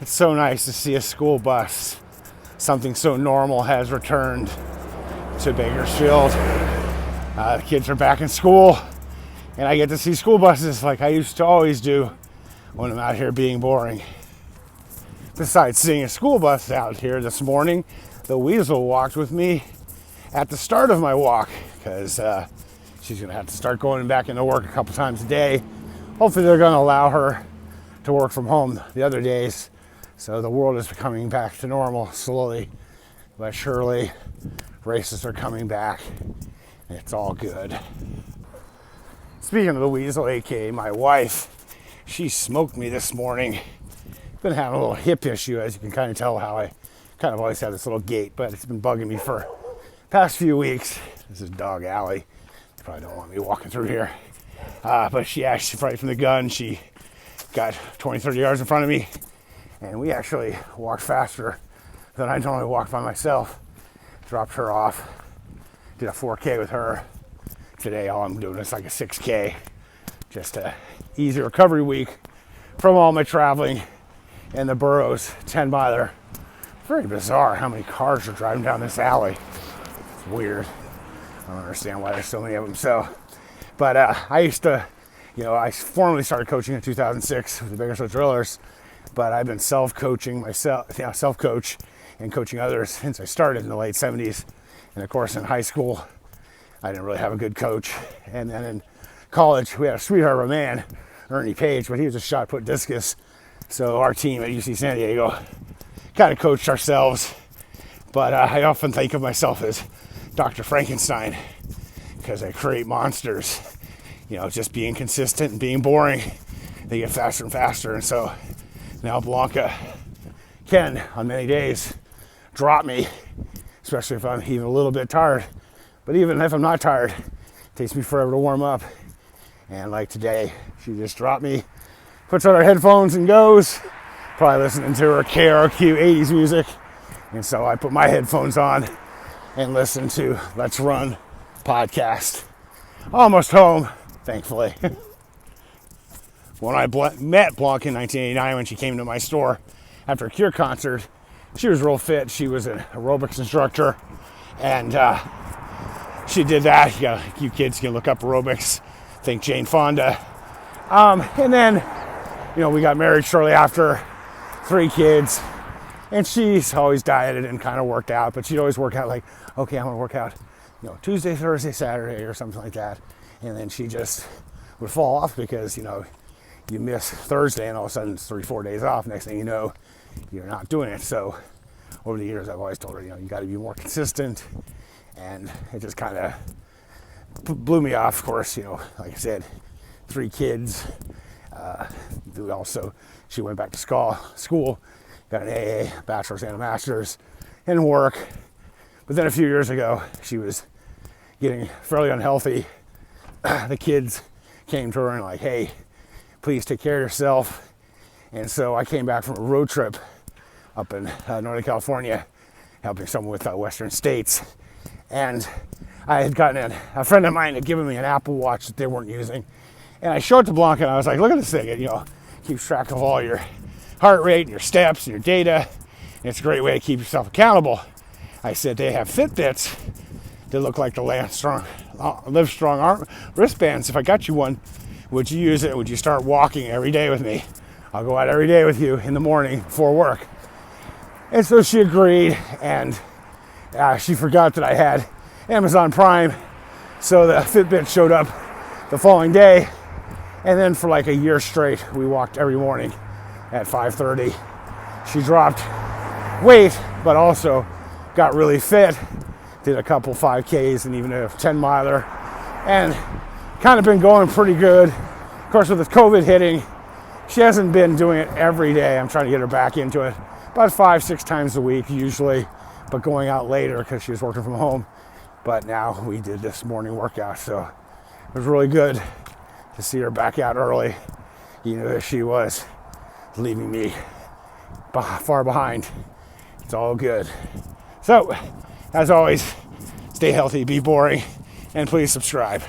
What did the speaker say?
It's so nice to see a school bus. Something so normal has returned to Bakersfield. The kids are back in school, and I get to see school buses like I used to always do when I'm out here being boring. Besides seeing a school bus out here this morning, the Weasel walked with me at the start of my walk because she's going to have to start going back into work a couple times a day. Hopefully they're going to allow her to work from home the other days. So the world is coming back to normal slowly but surely. Races are coming back. It's all good. Speaking of the Weasel, aka my wife, she smoked me this morning. Been having a little hip issue, as you can kind of tell how I kind of always have this little gait, but it's been bugging me for past few weeks. This is Dog Alley. You probably don't want me walking through here. But she's right from the gun. She got 20, 30 yards in front of me, and we actually walked faster than I normally walk by myself. Dropped her off, did a 4K with her. Today all I'm doing is like a 6K. Just a easy recovery week from all my traveling in the boroughs, 10 miler. Very bizarre how many cars are driving down this alley. It's weird. I don't understand why there's so many of them. But I used to, I formally started coaching in 2006 with the Bakersfield Drillers, but I've been self-coaching myself, self-coach and coaching others since I started in the late 70s. And of course in high school, I didn't really have a good coach. And then in college, we had a sweetheart of a man, Ernie Page, but he was a shot put discus. So our team at UC San Diego kind of coached ourselves. But I often think of myself as Dr. Frankenstein because I create monsters. Just being consistent and being boring, they get faster and faster. And so now Blanca can, on many days, drop me, especially if I'm even a little bit tired. But even if I'm not tired, it takes me forever to warm up. And like today, she just dropped me, puts on her headphones and goes, probably listening to her KRQ 80s music. And so I put my headphones on and listen to Let's Run podcast. Almost home, thankfully. When I met Blanca in 1989 when she came to my store after a Cure concert, she was real fit. She was an aerobics instructor, and she did that. You kids can look up aerobics. Think Jane Fonda. And then, we got married shortly after, 3 kids, and she's always dieted and kind of worked out, but she'd always work out like, okay, I'm gonna work out, Tuesday, Thursday, Saturday, or something like that. And then she just would fall off because, you miss Thursday and all of a sudden it's 3-4 days off. Next thing you know, you're not doing it. So over the years, I've always told her, you got to be more consistent. And it just kind of blew me off, of course, like I said, 3 kids. She went back to school, got an AA, bachelor's and a master's in work. But then a few years ago, she was getting fairly unhealthy. The kids came to her and like, hey, please take care of yourself. And so I came back from a road trip up in Northern California, helping someone with Western States. And I had gotten a friend of mine had given me an Apple Watch that they weren't using. And I showed it to Blanca and I was like, look at this thing. It, keeps track of all your heart rate and your steps and your data. And it's a great way to keep yourself accountable. I said, they have Fitbits that look like the Livestrong wristbands. If I got you one, would you use it? Would you start walking every day with me? I'll go out every day with you in the morning before work. And so she agreed, and she forgot that I had Amazon Prime. So the Fitbit showed up the following day. And then for like a year straight, we walked every morning at 5:30. She dropped weight, but also got really fit. Did a couple 5Ks and even a 10 miler. And kind of been going pretty good. Of course, with the COVID hitting, she hasn't been doing it every day. I'm trying to get her back into it about 5-6 times a week usually, but going out later because she was working from home. But now we did this morning workout, so it was really good to see her back out early. She was leaving me far behind. It's all good. So, as always, stay healthy, be boring, and please subscribe.